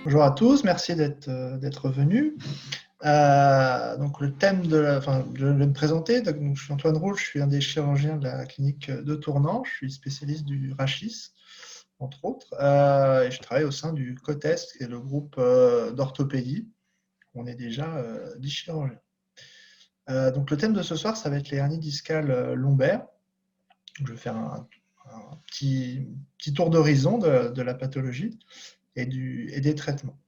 Bonjour à tous, merci d'être venus. Donc le thème je vais me présenter. Donc, je suis Antoine Roux, je suis un des chirurgiens de la clinique de Tournant. Je suis spécialiste du rachis, entre autres, et je travaille au sein du COTEST, qui est le groupe d'orthopédie. On est déjà 10 chirurgiens. Donc le thème de ce soir, ça va être les hernies discales lombaires. Je vais faire un petit tour d'horizon de la pathologie et des traitements.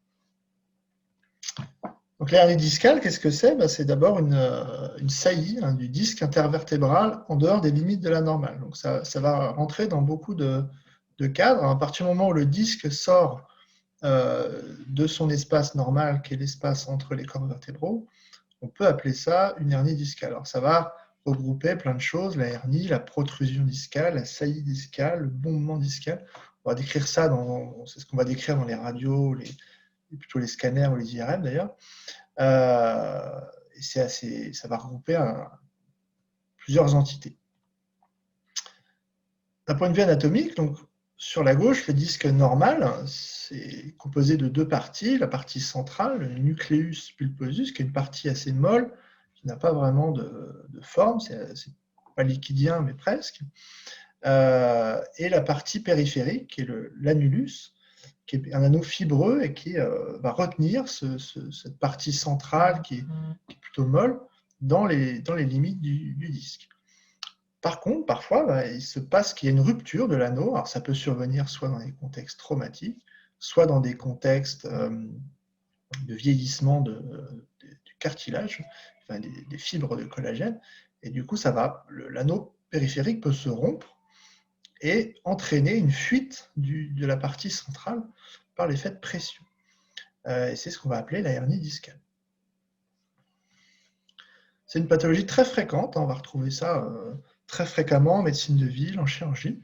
Donc l'hernie discale, qu'est-ce que c'est? C'est d'abord une saillie du disque intervertébral en dehors des limites de la normale. Donc ça va rentrer dans beaucoup de cadres. À partir du moment où le disque sort de son espace normal, qui est l'espace entre les corps vertébraux, on peut appeler ça une hernie discale. Alors ça va regrouper plein de choses, la hernie, la protrusion discale, la saillie discale, le bombement discal. On va décrire ça, c'est ce qu'on va décrire dans les radios, plutôt les scanners ou les IRM d'ailleurs. Ça va regrouper plusieurs entités. D'un point de vue anatomique, donc, sur la gauche, le disque normal, c'est composé de deux parties. La partie centrale, le nucleus pulposus, qui est une partie assez molle, qui n'a pas vraiment de forme, c'est pas liquidien, mais presque. Et la partie périphérique, qui est l'annulus, qui est un anneau fibreux et qui va retenir cette partie centrale qui est plutôt molle dans les limites du disque. Par contre, parfois, il se passe qu'il y a une rupture de l'anneau. Alors, ça peut survenir soit dans des contextes traumatiques, soit dans des contextes de vieillissement du cartilage, enfin, des fibres de collagène. Et du coup, l'anneau périphérique peut se rompre et entraîner une fuite de la partie centrale par l'effet de pression. Et c'est ce qu'on va appeler la hernie discale. C'est une pathologie très fréquente, on va retrouver ça très fréquemment en médecine de ville, en chirurgie.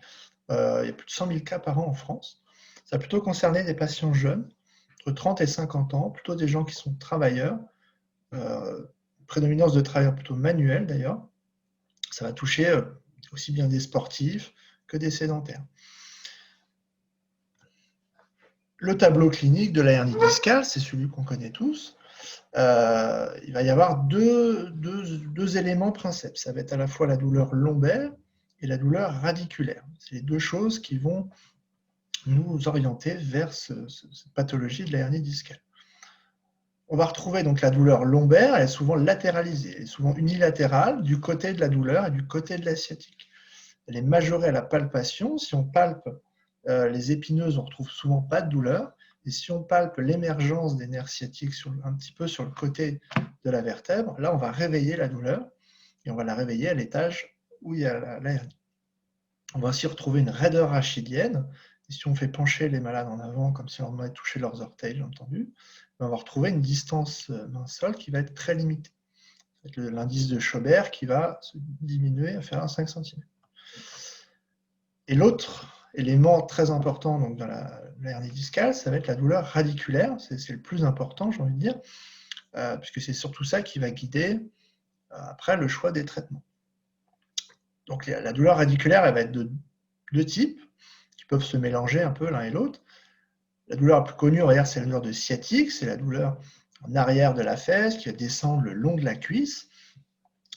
Il y a plus de 100 000 cas par an en France. Ça va plutôt concerner des patients jeunes, entre 30 et 50 ans, plutôt des gens qui sont travailleurs, prédominance de travailleurs plutôt manuels d'ailleurs. Ça va toucher aussi bien des sportifs que des sédentaires. Le tableau clinique de la hernie discale, c'est celui qu'on connaît tous. Il va y avoir deux éléments principaux. Ça va être à la fois la douleur lombaire et la douleur radiculaire. C'est les deux choses qui vont nous orienter vers cette pathologie de la hernie discale. On va retrouver donc la douleur lombaire, elle est souvent latéralisée, elle est souvent unilatérale du côté de la douleur et du côté de la sciatique. Elle est majorée à la palpation. Si on palpe les épineuses, on ne retrouve souvent pas de douleur. Et si on palpe l'émergence des nerfs sciatiques un petit peu sur le côté de la vertèbre, là, on va réveiller la douleur et on va la réveiller à l'étage où il y a la hernie. On va aussi retrouver une raideur rachidienne. Et si on fait pencher les malades en avant, comme si on leur toucher leurs orteils, j'ai entendu, on va retrouver une distance main-sol qui va être très limitée. C'est l'indice de Schobert qui va se diminuer à faire un 5 cm. Et l'autre élément très important donc, dans la hernie discale, ça va être la douleur radiculaire. C'est le plus important, j'ai envie de dire, puisque c'est surtout ça qui va guider après le choix des traitements. Donc la douleur radiculaire, elle va être de deux types, qui peuvent se mélanger un peu l'un et l'autre. La douleur la plus connue, on va dire, c'est la douleur de sciatique, c'est la douleur en arrière de la fesse qui va descendre le long de la cuisse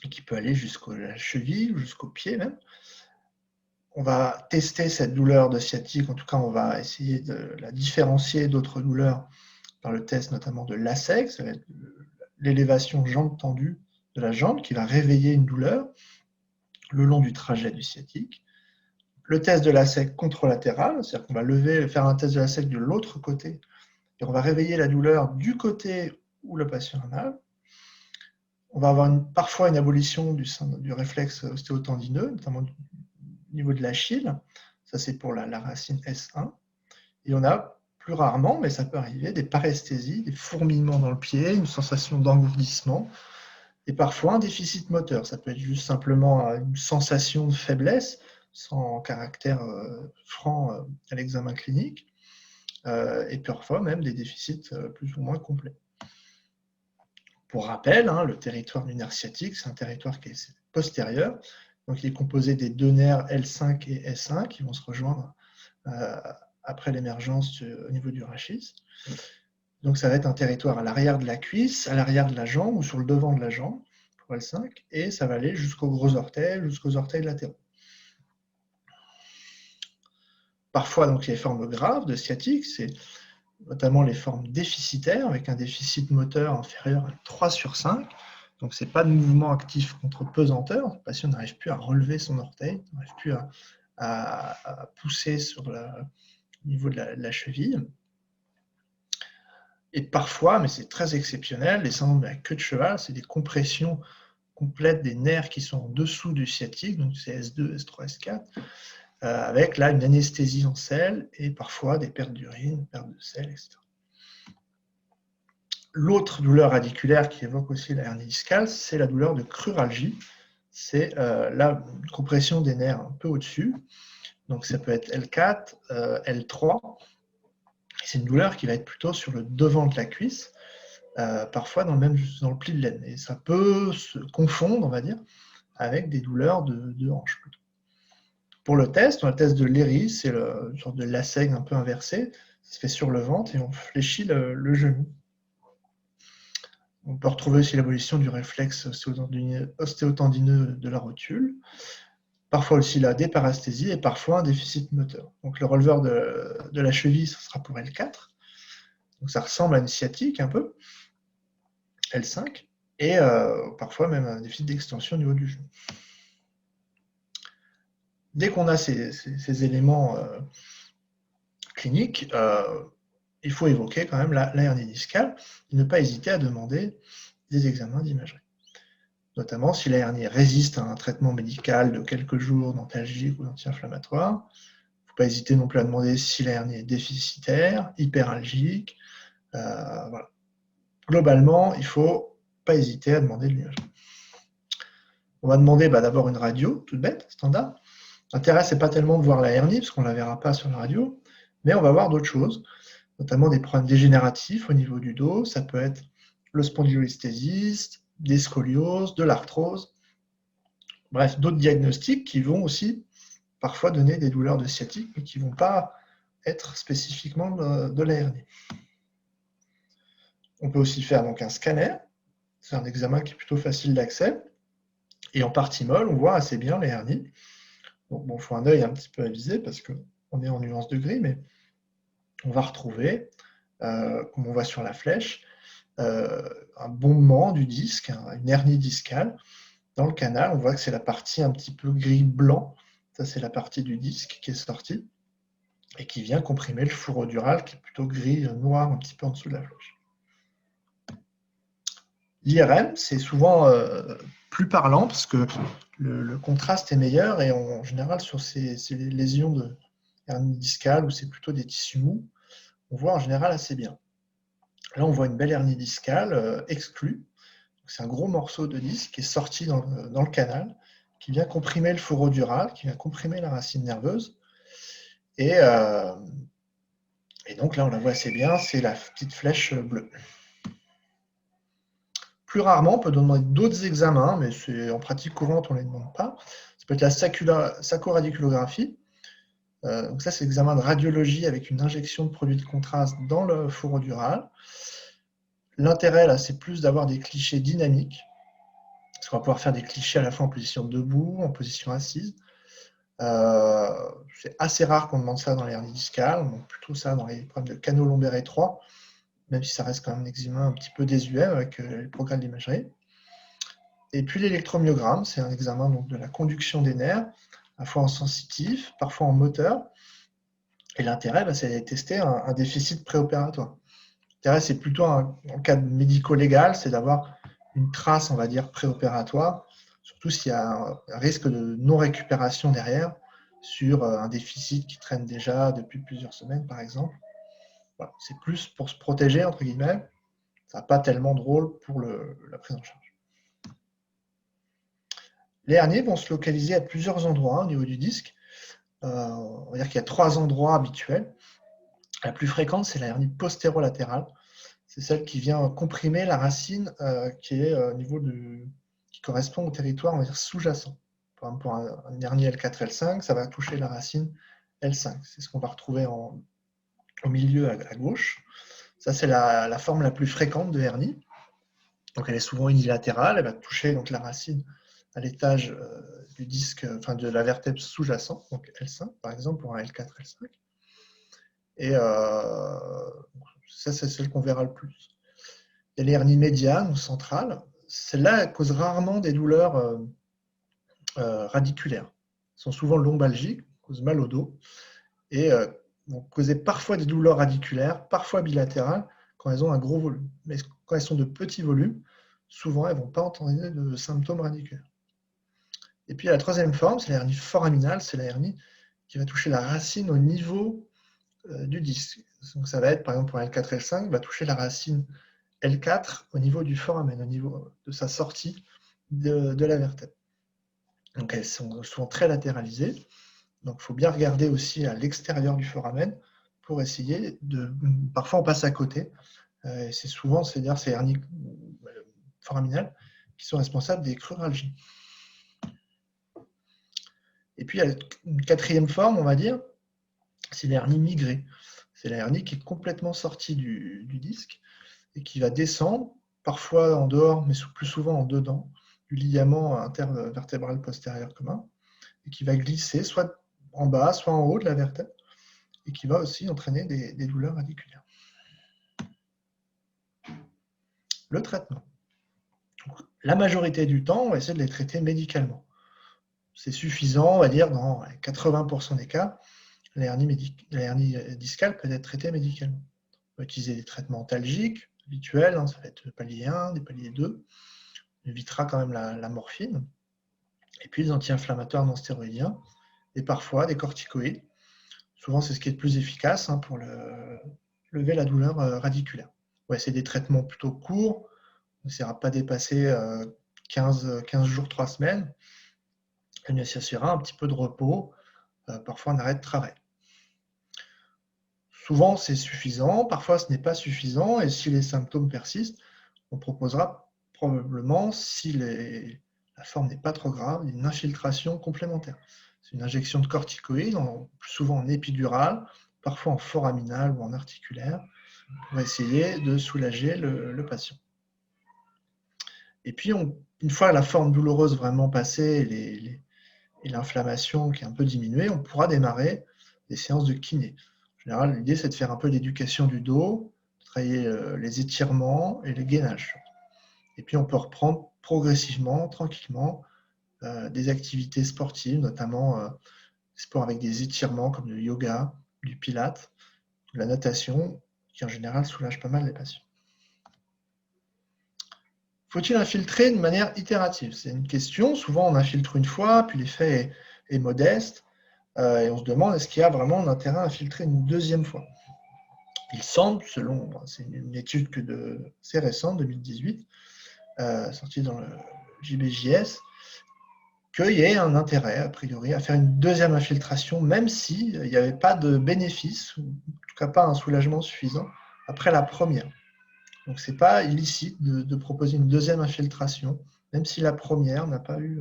et qui peut aller jusqu'à la cheville, jusqu'au pied même. On va tester cette douleur de sciatique, en tout cas on va essayer de la différencier d'autres douleurs par le test notamment de l'ASEC, ça va être l'élévation jambe tendue de la jambe qui va réveiller une douleur le long du trajet du sciatique. Le test de l'ASEC contralatéral, c'est-à-dire qu'on va faire un test de l'ASEC de l'autre côté et on va réveiller la douleur du côté où le patient a mal. On va avoir parfois une abolition du réflexe ostéotendineux, notamment au niveau de l'Achille. Ça, c'est pour la racine S1. Et on a plus rarement, mais ça peut arriver, des paresthésies, des fourmillements dans le pied, une sensation d'engourdissement, et parfois un déficit moteur. Ça peut être juste simplement une sensation de faiblesse, sans caractère franc à l'examen clinique, et parfois même des déficits plus ou moins complets. Pour rappel, le territoire du nerf sciatique, c'est un territoire qui est postérieur, donc il est composé des deux nerfs L5 et S1 qui vont se rejoindre après l'émergence au niveau du rachis. Donc ça va être un territoire à l'arrière de la cuisse, à l'arrière de la jambe ou sur le devant de la jambe pour L5, et ça va aller jusqu'aux gros orteils, jusqu'aux orteils latéraux. Parfois, donc, il y a les formes graves de sciatique, c'est notamment les formes déficitaires, avec un déficit moteur inférieur à 3/5. Donc, ce n'est pas de mouvement actif contre pesanteur. Le patient n'arrive plus à relever son orteil, n'arrive plus à pousser sur le niveau de la cheville. Et parfois, mais c'est très exceptionnel, les syndromes de la queue de cheval, c'est des compressions complètes des nerfs qui sont en dessous du sciatique, donc c'est S2, S3, S4, avec là une anesthésie en selle et parfois des pertes d'urine, pertes de sel, etc. L'autre douleur radiculaire qui évoque aussi la hernie discale, c'est la douleur de cruralgie. C'est la compression des nerfs un peu au-dessus. Donc ça peut être L4, L3. C'est une douleur qui va être plutôt sur le devant de la cuisse, parfois dans le pli de l'aine. Et ça peut se confondre, on va dire, avec des douleurs de hanche plutôt. Pour le test, on a le test de Léry, c'est une sorte de lacet un peu inversé. Ça se fait sur le ventre et on fléchit le genou. On peut retrouver aussi l'évolution du réflexe ostéotendineux de la rotule. Parfois aussi la déparasthésie et parfois un déficit moteur. Donc le releveur de la cheville, ce sera pour L4. Donc ça ressemble à une sciatique un peu, L5, et parfois même un déficit d'extension au niveau du genou. Dès qu'on a ces éléments cliniques, il faut évoquer quand même la hernie discale et ne pas hésiter à demander des examens d'imagerie. Notamment si la hernie résiste à un traitement médical de quelques jours d'antalgique ou d'anti-inflammatoire. Il ne faut pas hésiter non plus à demander si la hernie est déficitaire, hyperalgique. Voilà. Globalement, il ne faut pas hésiter à demander de l'imagerie. On va demander d'abord une radio, toute bête, standard. L'intérêt, ce n'est pas tellement de voir la hernie, parce qu'on ne la verra pas sur la radio, mais on va voir d'autres choses, notamment des problèmes dégénératifs au niveau du dos. Ça peut être le spondylolisthésis, des scolioses, de l'arthrose. Bref, d'autres diagnostics qui vont aussi parfois donner des douleurs de sciatique, mais qui ne vont pas être spécifiquement de la hernie. On peut aussi faire donc un scanner. C'est un examen qui est plutôt facile d'accès. Et en partie molle, on voit assez bien les hernies. Donc, bon, il faut un œil un petit peu avisé parce qu'on est en nuance de gris, mais on va retrouver, comme on voit sur la flèche, un bombement du disque, une hernie discale. Dans le canal, on voit que c'est la partie un petit peu gris-blanc. Ça, c'est la partie du disque qui est sortie et qui vient comprimer le fourreau dural qui est plutôt gris-noir un petit peu en dessous de la flèche. L'IRM, c'est souvent plus parlant parce que le contraste est meilleur et en général sur ces lésions de hernie discale où c'est plutôt des tissus mous, on voit en général assez bien. Là, on voit une belle hernie discale exclue. C'est un gros morceau de disque qui est sorti dans le canal, qui vient comprimer le fourreau dural, qui vient comprimer la racine nerveuse. Et donc là, on la voit assez bien, c'est la petite flèche bleue. Plus rarement, on peut demander d'autres examens, mais en pratique courante, on ne les demande pas. Ça peut être la saccoradiculographie. Donc ça, c'est l'examen de radiologie avec une injection de produit de contraste dans le fourreau dural. L'intérêt, là, c'est plus d'avoir des clichés dynamiques, parce qu'on va pouvoir faire des clichés à la fois en position debout, en position assise. C'est assez rare qu'on demande ça dans les hernies discales, on demande plutôt ça dans les problèmes de canaux lombaires étroits, même si ça reste quand même un examen un petit peu désuet avec les programmes d'imagerie. Et puis l'électromyogramme, c'est un examen donc, de la conduction des nerfs, à la fois en sensitif, parfois en moteur. Et l'intérêt, c'est de tester un déficit préopératoire. L'intérêt, c'est plutôt en cas médico-légal, c'est d'avoir une trace, on va dire, préopératoire, surtout s'il y a un risque de non-récupération derrière sur un déficit qui traîne déjà depuis plusieurs semaines, par exemple. Voilà, c'est plus pour se protéger, entre guillemets. Ça n'a pas tellement de rôle pour la prise en charge. Les hernies vont se localiser à plusieurs endroits au niveau du disque. On va dire qu'il y a 3 endroits habituels. La plus fréquente, c'est la hernie postérolatérale. C'est celle qui vient comprimer la racine qui est au niveau qui correspond au territoire, on va dire, sous-jacent. Par exemple, pour une hernie L4, L5, ça va toucher la racine L5. C'est ce qu'on va retrouver au milieu à gauche. Ça, c'est la forme la plus fréquente de hernie. Donc, elle est souvent unilatérale. Elle va toucher donc, la racine à l'étage du disque, enfin de la vertèbre sous-jacente, donc L5 par exemple pour un L4, L5. Et ça, c'est celle qu'on verra le plus. Il y a les hernies médianes ou centrales. Celles-là causent rarement des douleurs radiculaires. Elles sont souvent lombalgiques, causent mal au dos et vont causer parfois des douleurs radiculaires, parfois bilatérales, quand elles ont un gros volume. Mais quand elles sont de petits volumes, souvent elles ne vont pas entraîner de symptômes radiculaires. Et puis la troisième forme, c'est la hernie foraminale, c'est la hernie qui va toucher la racine au niveau du disque. Donc ça va être, par exemple, pour L4, L5, va toucher la racine L4 au niveau du foramen, au niveau de sa sortie de la vertèbre. Donc elles sont souvent très latéralisées. Donc il faut bien regarder aussi à l'extérieur du foramen pour essayer de... Parfois on passe à côté. C'est souvent, c'est-à-dire ces hernies foraminales qui sont responsables des cruralgies. Et puis, il y a une quatrième forme, on va dire, c'est l'hernie migrée. C'est la hernie qui est complètement sortie du disque et qui va descendre, parfois en dehors, mais plus souvent en dedans, du ligament intervertébral postérieur commun, et qui va glisser soit en bas, soit en haut de la vertèbre, et qui va aussi entraîner des douleurs radiculaires. Le traitement. Donc, la majorité du temps, on va essayer de les traiter médicalement. C'est suffisant, on va dire, dans 80% des cas, la hernie discale peut être traitée médicalement. On va utiliser des traitements antalgiques habituels, ça va être le palier 1, des paliers 2. On évitera quand même la morphine. Et puis des anti-inflammatoires non stéroïdiens et parfois des corticoïdes. Souvent, c'est ce qui est le plus efficace pour lever la douleur radiculaire. C'est des traitements plutôt courts. On n'essaiera pas de dépasser 15 jours, 3 semaines. On nécessitera un petit peu de repos, parfois un arrêt de travail. Souvent, c'est suffisant, parfois ce n'est pas suffisant, et si les symptômes persistent, on proposera probablement, si la forme n'est pas trop grave, une infiltration complémentaire. C'est une injection de corticoïdes, plus souvent en épidural, parfois en foraminal ou en articulaire, pour essayer de soulager le patient. Et puis, une fois la forme douloureuse vraiment passée et l'inflammation qui est un peu diminuée, on pourra démarrer des séances de kiné. En général, l'idée, c'est de faire un peu d'éducation du dos, de travailler les étirements et les gainages. Et puis, on peut reprendre progressivement, tranquillement, des activités sportives, notamment des sports avec des étirements comme le yoga, du pilate, de la natation, qui en général soulage pas mal les patients. Faut-il infiltrer de manière itérative? C'est une question. Souvent, on infiltre une fois, puis l'effet est modeste. Et on se demande, est-ce qu'il y a vraiment un intérêt à infiltrer une deuxième fois? Il semble, c'est une étude assez récente, 2018, sortie dans le JBJS, qu'il y ait un intérêt, a priori, à faire une deuxième infiltration, même s'il n'y avait pas de bénéfice, ou en tout cas pas un soulagement suffisant, après la première. Donc, ce n'est pas illicite de proposer une deuxième infiltration, même si la première n'a pas eu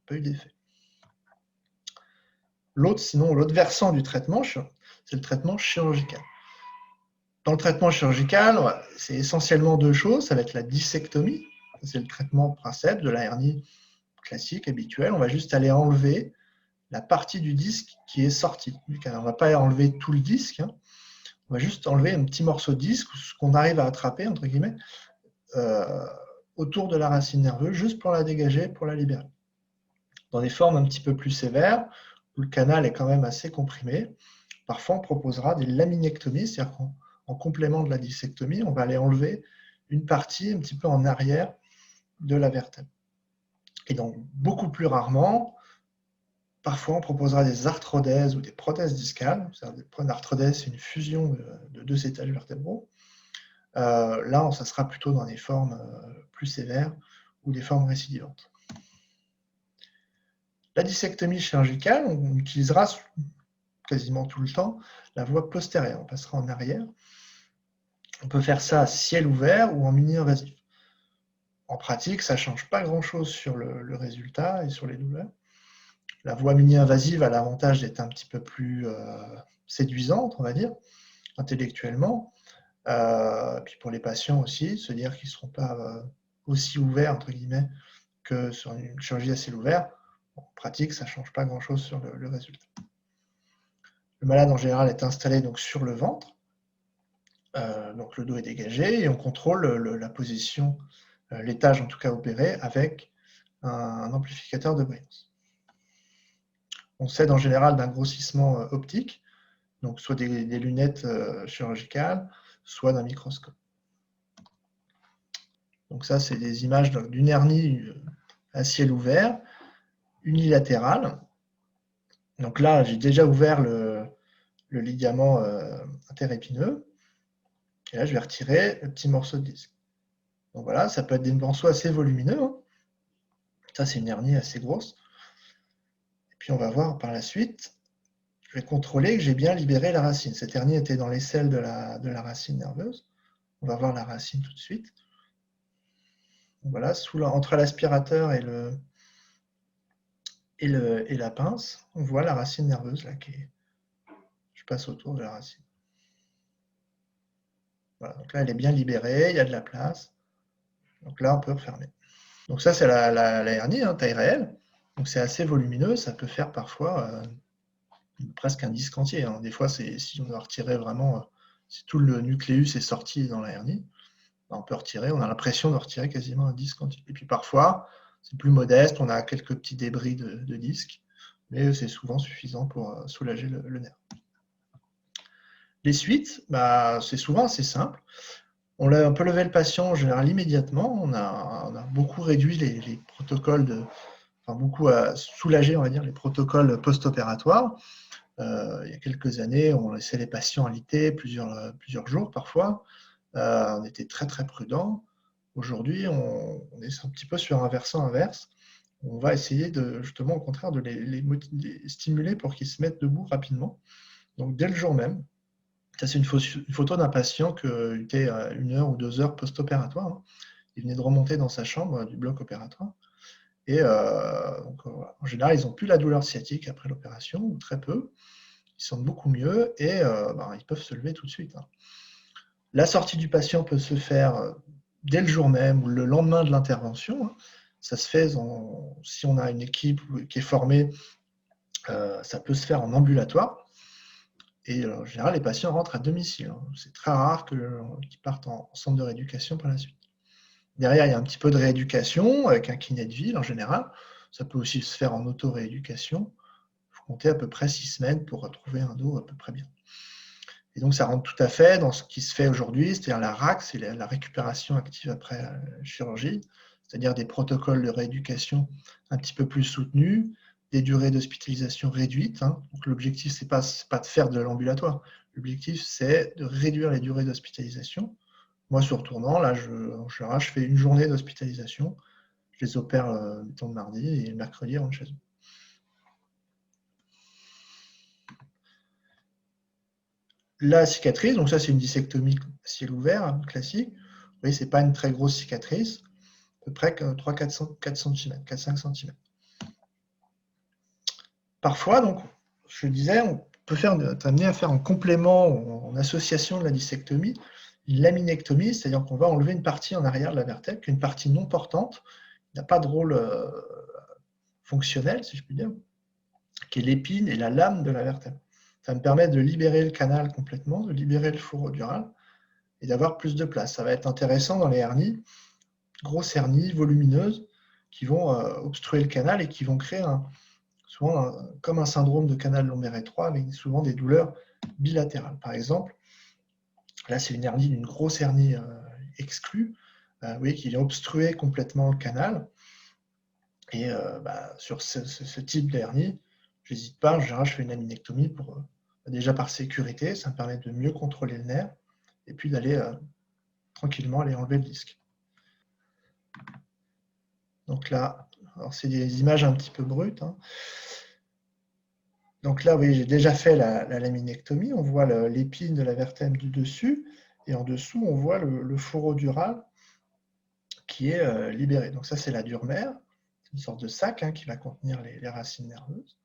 d'effet. L'autre versant du traitement, c'est le traitement chirurgical. Dans le traitement chirurgical, c'est essentiellement deux choses. Ça va être la dissectomie, c'est le traitement principe de la hernie classique, habituelle. On va juste aller enlever la partie du disque qui est sortie. On ne va pas enlever tout le disque, on va juste enlever un petit morceau de disque, ce qu'on arrive à attraper, entre guillemets, autour de la racine nerveuse, juste pour la dégager, pour la libérer. Dans des formes un petit peu plus sévères, où le canal est quand même assez comprimé, parfois on proposera des laminectomies, c'est-à-dire qu'en complément de la dissectomie, on va aller enlever une partie un petit peu en arrière de la vertèbre. Et donc, beaucoup plus rarement, parfois on proposera des arthrodèses ou des prothèses discales. Une arthrodèse, c'est une fusion de deux étages vertébraux. Là, ça sera plutôt dans des formes plus sévères ou des formes récidivantes. La dissectomie chirurgicale, on utilisera quasiment tout le temps la voie postérieure. On passera en arrière. On peut faire ça à ciel ouvert ou en mini-invasif. En pratique, ça ne change pas grand-chose sur le résultat et sur les douleurs. La voie mini-invasive a l'avantage d'être un petit peu plus séduisante, on va dire, intellectuellement. Puis pour les patients aussi, se dire qu'ils ne seront pas aussi ouverts, entre guillemets, que sur une chirurgie à ciel ouvert. En pratique, ça ne change pas grand-chose sur le résultat. Le malade, en général, est installé donc, sur le ventre. Donc le dos est dégagé et on contrôle la position, l'étage en tout cas opéré, avec un amplificateur de brillance. On s'aide en général d'un grossissement optique, donc soit des lunettes chirurgicales, soit d'un microscope. Donc ça, c'est des images d'une hernie à ciel ouvert, unilatérale. Donc là, j'ai déjà ouvert le ligament interépineux. Et là, je vais retirer le petit morceau de disque. Donc voilà, ça peut être des morceaux assez volumineux. Hein. Ça, c'est une hernie assez grosse. Et puis, on va voir par la suite, je vais contrôler que j'ai bien libéré la racine. Cette hernie était dans l'aisselle de la racine nerveuse. On va voir la racine tout de suite. Donc voilà, entre l'aspirateur et la pince, on voit la racine nerveuse là je passe autour de la racine. Voilà, donc là, elle est bien libérée, il y a de la place. Donc là, on peut refermer. Donc ça, c'est la hernie, hein, taille réelle. Donc c'est assez volumineux, ça peut faire parfois presque un disque entier. Hein. Des fois, si on doit retirer vraiment, si tout le nucléus est sorti dans la hernie, on peut retirer, on a l'impression de retirer quasiment un disque entier. Et puis parfois, c'est plus modeste, on a quelques petits débris de disques, mais c'est souvent suffisant pour soulager le nerf. Les suites, c'est souvent assez simple. On peut lever le patient en général immédiatement. On a beaucoup réduit les protocoles beaucoup soulagé, on va dire, les protocoles post-opératoires. Il y a quelques années, on laissait les patients alité plusieurs jours parfois. On était très très prudent. Aujourd'hui, on est un petit peu sur un versant inverse. On va essayer justement au contraire de les stimuler pour qu'ils se mettent debout rapidement. Donc dès le jour même. Ça, c'est une photo d'un patient qui était à 1 heure ou 2 heures post-opératoire. Hein. Il venait de remonter dans sa chambre du bloc opératoire. Et donc, voilà. En général, ils n'ont plus la douleur sciatique après l'opération, ou très peu. Ils sentent beaucoup mieux et ils peuvent se lever tout de suite. Hein. La sortie du patient peut se faire dès le jour même ou le lendemain de l'intervention. Hein. Ça se fait si on a une équipe qui est formée, ça peut se faire en ambulatoire. Et en général, les patients rentrent à domicile. Hein. C'est très rare qu'ils partent en centre de rééducation par la suite. Derrière, il y a un petit peu de rééducation avec un kiné de ville en général. Ça peut aussi se faire en auto-rééducation. Il faut compter à peu près 6 semaines pour retrouver un dos à peu près bien. Et donc, ça rentre tout à fait dans ce qui se fait aujourd'hui, c'est-à-dire la RAC, c'est la récupération active après chirurgie, c'est-à-dire des protocoles de rééducation un petit peu plus soutenus, des durées d'hospitalisation réduites. Hein. Donc, l'objectif, ce n'est pas de faire de l'ambulatoire. L'objectif, c'est de réduire les durées d'hospitalisation. Moi, sur tournant, là, en général, je fais une journée d'hospitalisation. Je les opère le mardi et le mercredi, ils rentrent chez eux. La cicatrice, donc ça, c'est une dissectomie ciel ouvert, hein, classique. Vous voyez, ce n'est pas une très grosse cicatrice, à peu près 3-4 cm, 4-5 cm. Parfois, donc, je disais, on peut être amené à faire en complément, en association de la dissectomie, une laminectomie, c'est-à-dire qu'on va enlever une partie en arrière de la vertèbre, qui est une partie non portante, qui n'a pas de rôle fonctionnel, si je puis dire, qui est l'épine et la lame de la vertèbre. Ça me permet de libérer le canal complètement, de libérer le fourreau dural et d'avoir plus de place. Ça va être intéressant dans les hernies, grosses hernies volumineuses, qui vont obstruer le canal et qui vont créer souvent comme un syndrome de canal lombaire étroit, avec souvent des douleurs bilatérales. Par exemple, là, c'est une hernie, une grosse hernie exclue, vous voyez qu'il a obstrué complètement le canal. Et sur ce type d'hernie, je n'hésite pas, en général, je fais une laminectomie déjà par sécurité, ça me permet de mieux contrôler le nerf, et puis d'aller tranquillement aller enlever le disque. Donc là, c'est des images un petit peu brutes. Hein. Donc là, oui, j'ai déjà fait la laminectomie. On voit l'épine de la vertèbre du dessus, et en dessous, on voit le fourreau dural qui est libéré. Donc ça, c'est la dure mère, c'est une sorte de sac qui va contenir les racines nerveuses.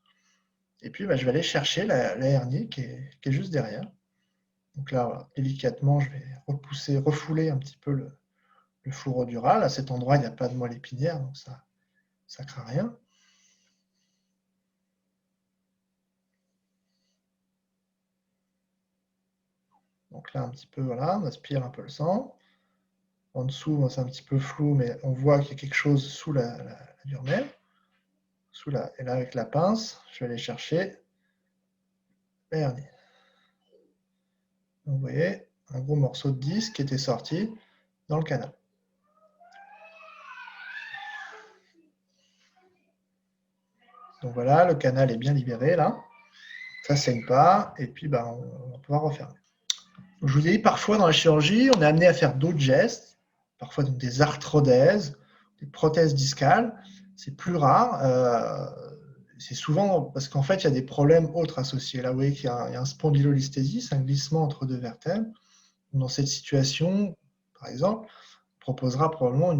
Et puis, je vais aller chercher la hernie qui est juste derrière. Donc là, voilà, délicatement, je vais refouler un petit peu le fourreau dural. À cet endroit, il n'y a pas de moelle épinière, donc ça ne craint rien. Donc là, un petit peu, voilà, on aspire un peu le sang. En dessous, c'est un petit peu flou, mais on voit qu'il y a quelque chose sous la durmelle. Et là, avec la pince, je vais aller chercher la hernie. Donc, vous voyez, un gros morceau de disque qui était sorti dans le canal. Donc voilà, le canal est bien libéré là. Ça saigne pas, et puis on va pouvoir refermer. Donc, je vous ai dit, parfois dans la chirurgie, on est amené à faire d'autres gestes, parfois donc des arthrodèses, des prothèses discales. C'est plus rare. C'est souvent parce qu'en fait, il y a des problèmes autres associés. Là, vous voyez qu'il y a un spondylolisthésis, un glissement entre deux vertèbres. Dans cette situation, par exemple, on proposera probablement,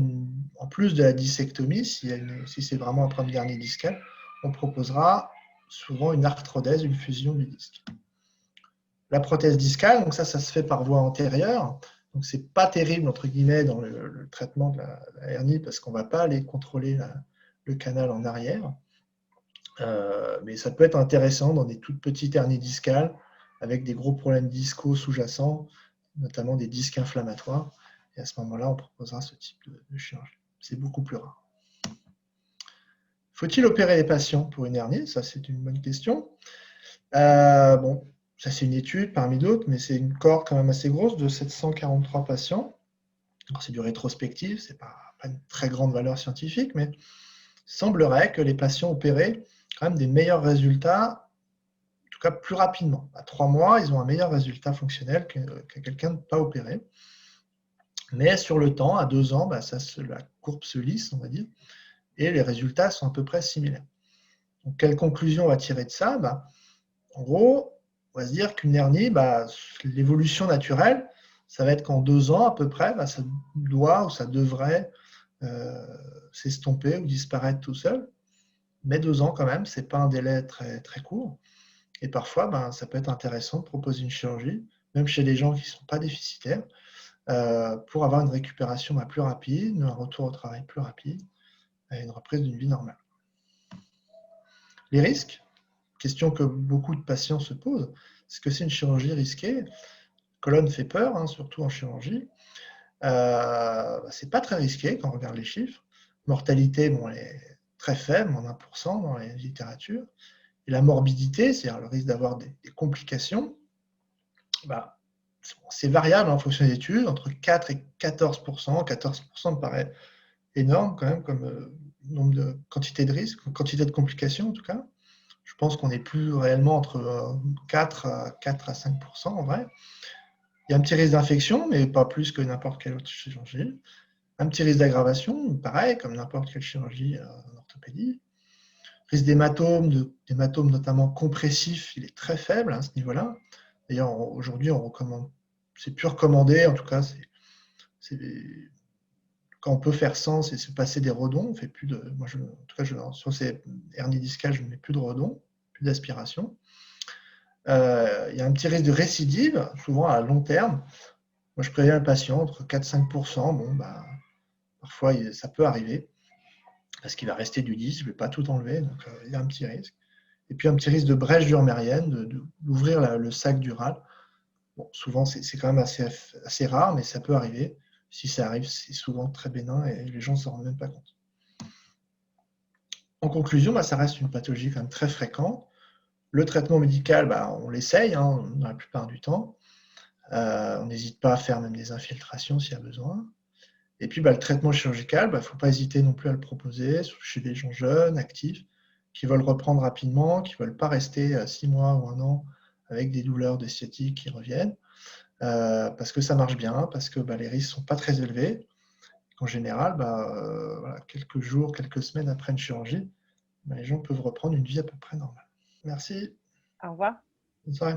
en plus de la disectomie, si c'est vraiment un problème d'hernie discale, on proposera souvent une arthrodèse, une fusion du disque. La prothèse discale, donc ça se fait par voie antérieure. Donc c'est pas terrible entre guillemets dans le traitement de la hernie parce qu'on va pas aller contrôler le canal en arrière. Mais ça peut être intéressant dans des toutes petites hernies discales avec des gros problèmes discaux sous-jacents, notamment des disques inflammatoires. Et à ce moment-là, on proposera ce type de chirurgie. C'est beaucoup plus rare. Faut-il opérer les patients pour une hernie? Ça, c'est une bonne question. Bon, ça, c'est une étude parmi d'autres, mais c'est une cohorte quand même assez grosse de 743 patients. C'est du rétrospectif, ce n'est pas une très grande valeur scientifique, mais il semblerait que les patients opérés quand même des meilleurs résultats, en tout cas plus rapidement. À 3 mois, ils ont un meilleur résultat fonctionnel que quelqu'un de pas opéré. Mais sur le temps, à 2 ans, la courbe se lisse, on va dire, et les résultats sont à peu près similaires. Donc, quelle conclusion on va tirer de ça? En gros, on va se dire qu'une hernie, l'évolution naturelle, ça va être qu'en 2 ans à peu près, ça doit ou ça devrait s'estomper ou disparaître tout seul. Mais 2 ans quand même, ce n'est pas un délai très, très court. Et parfois, ça peut être intéressant de proposer une chirurgie, même chez des gens qui ne sont pas déficitaires, pour avoir une récupération plus rapide, un retour au travail plus rapide et une reprise d'une vie normale. Les risques, question que beaucoup de patients se posent, est-ce que c'est une chirurgie risquée? Colonne fait peur, surtout en chirurgie. C'est pas très risqué quand on regarde les chiffres. Mortalité, elle est très faible, moins d'1% dans les littératures. Et la morbidité, c'est-à-dire le risque d'avoir des complications, c'est variable en fonction des études, entre 4 et 14%. 14% me paraît énorme quand même comme nombre de quantité de risques, quantité de complications en tout cas. Je pense qu'on est plus réellement entre 4 à 5% en vrai. Il y a un petit risque d'infection, mais pas plus que n'importe quelle autre chirurgie. Un petit risque d'aggravation, pareil, comme n'importe quelle chirurgie en orthopédie. Risque d'hématome notamment compressif, il est très faible à ce niveau-là. D'ailleurs, aujourd'hui, c'est plus recommandé, en tout cas, quand on peut faire sans, c'est se passer des redons. On fait plus de, sur ces hernies discales, je ne mets plus de redons, plus d'aspiration. Il y a un petit risque de récidive, souvent à long terme. Moi, je préviens le patient entre 4 et 5%. Parfois, ça peut arriver parce qu'il va rester du disque, je ne vais pas tout enlever, donc il y a un petit risque. Et puis un petit risque de brèche durmérienne, d'ouvrir le sac dural. Bon, souvent, c'est quand même assez rare, mais ça peut arriver. Si ça arrive, c'est souvent très bénin et les gens ne s'en rendent même pas compte. En conclusion, ça reste une pathologie quand même très fréquente. Le traitement médical, on l'essaye dans la plupart du temps. On n'hésite pas à faire même des infiltrations s'il y a besoin. Et puis, le traitement chirurgical, il ne faut pas hésiter non plus à le proposer chez des gens jeunes, actifs, qui veulent reprendre rapidement, qui ne veulent pas rester 6 mois ou 1 an avec des douleurs de sciatique qui reviennent, parce que ça marche bien, parce que les risques ne sont pas très élevés. En général, quelques jours, quelques semaines après une chirurgie, les gens peuvent reprendre une vie à peu près normale. Merci. Au revoir. Bonne soirée.